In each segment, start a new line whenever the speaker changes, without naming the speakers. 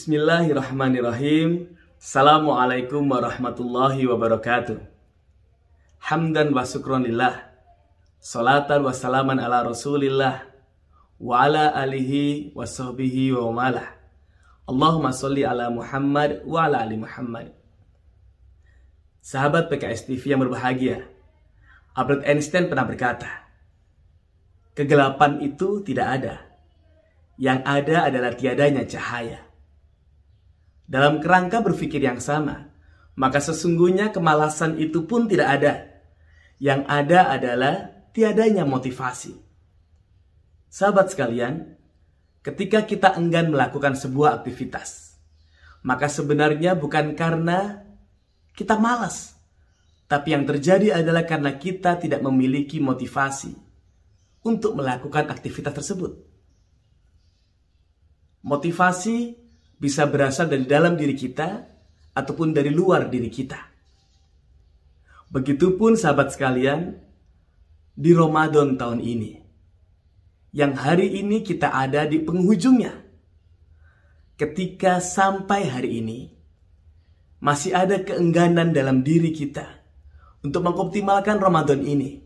Bismillahirrahmanirrahim. Assalamualaikum warahmatullahi wabarakatuh. Hamdan wa syukron lillah, salatan wa salaman ala rasulillah, wa ala alihi wa sahbihi wa malah. Allahumma sholli ala Muhammad wa ala ali Muhammad. Sahabat PKS TV yang berbahagia, Albert Einstein pernah berkata, kegelapan itu tidak ada, yang ada adalah tiadanya cahaya. Dalam kerangka berpikir yang sama, maka sesungguhnya kemalasan itu pun tidak ada. Yang ada adalah tiadanya motivasi. Sahabat sekalian, ketika kita enggan melakukan sebuah aktivitas, maka sebenarnya bukan karena kita malas, tapi yang terjadi adalah karena kita tidak memiliki motivasi untuk melakukan aktivitas tersebut. Motivasi bisa berasal dari dalam diri kita ataupun dari luar diri kita. Begitupun sahabat sekalian, di Ramadan tahun ini, yang hari ini kita ada di penghujungnya. Ketika sampai hari ini, masih ada keengganan dalam diri kita untuk mengoptimalkan Ramadan ini,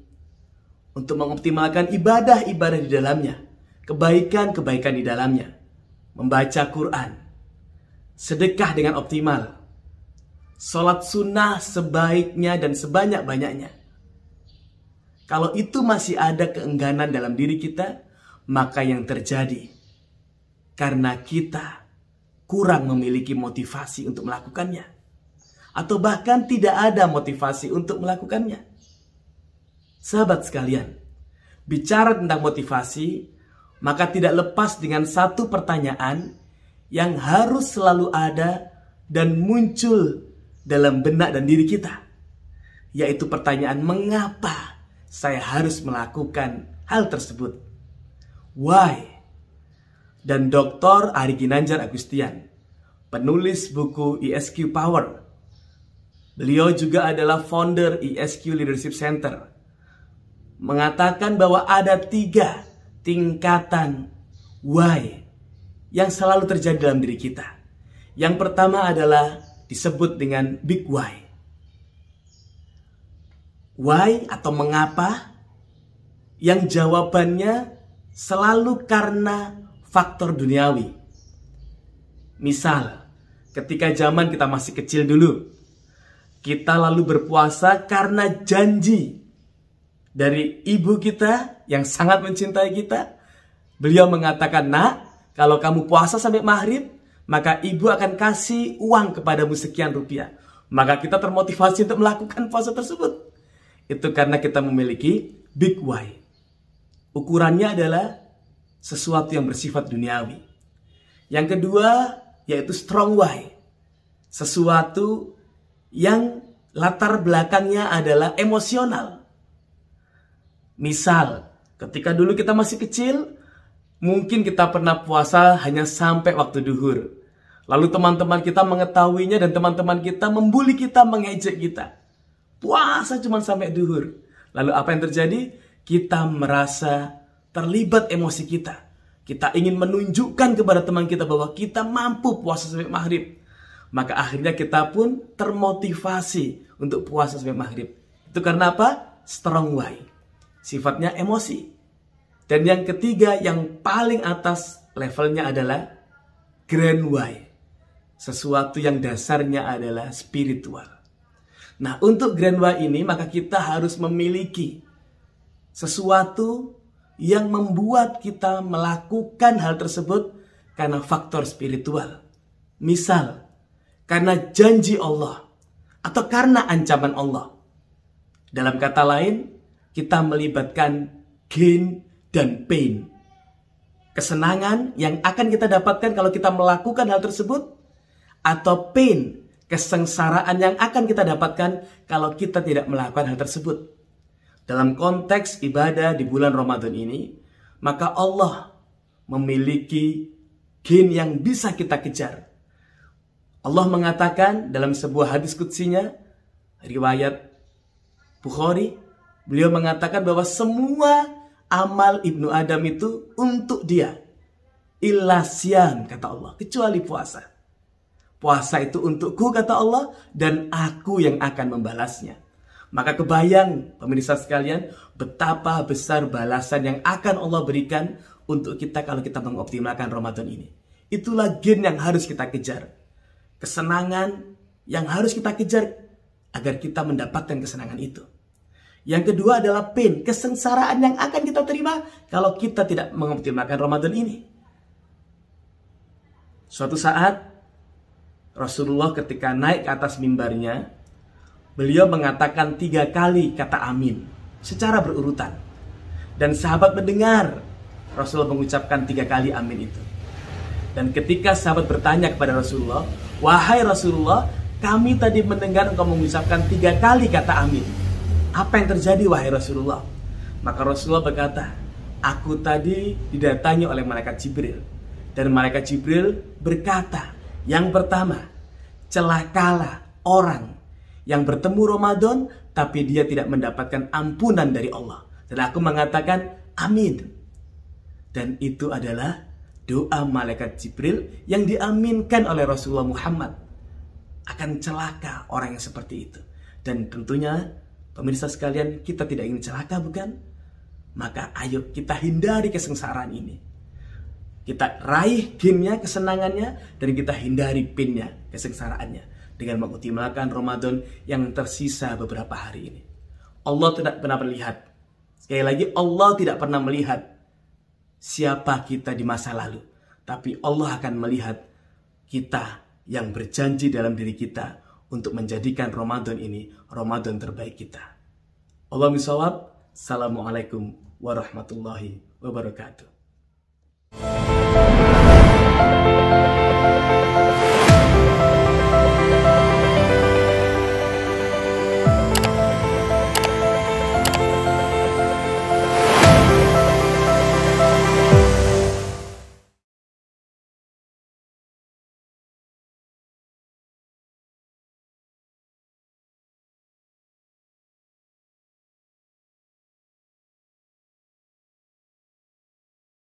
untuk mengoptimalkan ibadah-ibadah di dalamnya, kebaikan-kebaikan di dalamnya, membaca Quran, sedekah dengan optimal, sholat sunnah sebaiknya dan sebanyak-banyaknya. Kalau itu masih ada keengganan dalam diri kita, maka yang terjadi karena kita kurang memiliki motivasi untuk melakukannya, atau bahkan tidak ada motivasi untuk melakukannya. Sahabat sekalian, bicara tentang motivasi, maka tidak lepas dengan satu pertanyaan yang harus selalu ada dan muncul dalam benak dan diri kita, yaitu pertanyaan mengapa saya harus melakukan hal tersebut. Why? Dan Dr. Ari Ginanjar Agustian, penulis buku ESQ Power, beliau juga adalah founder ESQ Leadership Center, mengatakan bahwa ada 3 tingkatan why yang selalu terjadi dalam diri kita. Yang pertama adalah disebut dengan big why. Why atau mengapa, yang jawabannya selalu karena faktor duniawi. Misal, ketika zaman kita masih kecil dulu, kita lalu berpuasa karena janji dari ibu kita yang sangat mencintai kita. Beliau mengatakan, nak, kalau kamu puasa sampai maghrib, maka ibu akan kasih uang kepadamu sekian rupiah. Maka kita termotivasi untuk melakukan puasa tersebut. Itu karena kita memiliki big why. Ukurannya adalah sesuatu yang bersifat duniawi. Yang kedua, yaitu strong why. Sesuatu yang latar belakangnya adalah emosional. Misal, ketika dulu kita masih kecil, mungkin kita pernah puasa hanya sampai waktu duhur. Lalu teman-teman kita mengetahuinya dan teman-teman kita membuli kita, mengejek kita. Puasa cuma sampai duhur. Lalu apa yang terjadi? Kita merasa terlibat emosi kita. Kita ingin menunjukkan kepada teman kita bahwa kita mampu puasa sampai maghrib. Maka akhirnya kita pun termotivasi untuk puasa sampai maghrib. Itu karena apa? Strong why. Sifatnya emosi. Dan yang ketiga, yang paling atas levelnya adalah grand why. Sesuatu yang dasarnya adalah spiritual. Nah, untuk grand why ini, maka kita harus memiliki sesuatu yang membuat kita melakukan hal tersebut karena faktor spiritual. Misal, karena janji Allah atau karena ancaman Allah. Dalam kata lain, kita melibatkan gain dan pain. Kesenangan yang akan kita dapatkan kalau kita melakukan hal tersebut, atau pain, kesengsaraan yang akan kita dapatkan kalau kita tidak melakukan hal tersebut. Dalam konteks ibadah di bulan Ramadan ini, maka Allah memiliki gain yang bisa kita kejar. Allah mengatakan dalam sebuah hadis qudsinya, riwayat Bukhari, beliau mengatakan bahwa semua amal Ibnu Adam itu untuk dia. Illa siyam, kata Allah, kecuali puasa. Puasa itu untukku, kata Allah, dan aku yang akan membalasnya. Maka kebayang pemirsa sekalian betapa besar balasan yang akan Allah berikan untuk kita kalau kita mengoptimalkan Ramadan ini. Itulah gain yang harus kita kejar. Kesenangan yang harus kita kejar agar kita mendapatkan kesenangan itu. Yang kedua adalah pain, kesengsaraan yang akan kita terima kalau kita tidak mengoptimalkan Ramadan ini. Suatu saat Rasulullah ketika naik ke atas mimbarnya, beliau mengatakan 3 kali kata amin secara berurutan. Dan sahabat mendengar Rasulullah mengucapkan 3 kali amin itu. Dan ketika sahabat bertanya kepada Rasulullah, "Wahai Rasulullah, kami tadi mendengar engkau mengucapkan 3 kali kata amin. Apa yang terjadi wahai Rasulullah?" Maka Rasulullah berkata, "Aku tadi didatangi oleh malaikat Jibril. Dan malaikat Jibril berkata, yang pertama, celakalah orang yang bertemu Ramadan tapi dia tidak mendapatkan ampunan dari Allah. Dan aku mengatakan amin." Dan itu adalah doa malaikat Jibril yang diaminkan oleh Rasulullah Muhammad. Akan celaka orang yang seperti itu. Dan tentunya pemirsa sekalian, kita tidak ingin celaka, bukan? Maka ayo kita hindari kesengsaraan ini. Kita raih gainnya, kesenangannya, dan kita hindari pinnya, kesengsaraannya, dengan mengoptimalkan Ramadan yang tersisa beberapa hari ini. Allah tidak pernah melihat, sekali lagi Allah tidak pernah melihat siapa kita di masa lalu, tapi Allah akan melihat kita yang berjanji dalam diri kita untuk menjadikan Ramadan ini Ramadan terbaik kita. Allahumma shawab. Assalamualaikum warahmatullahi wabarakatuh.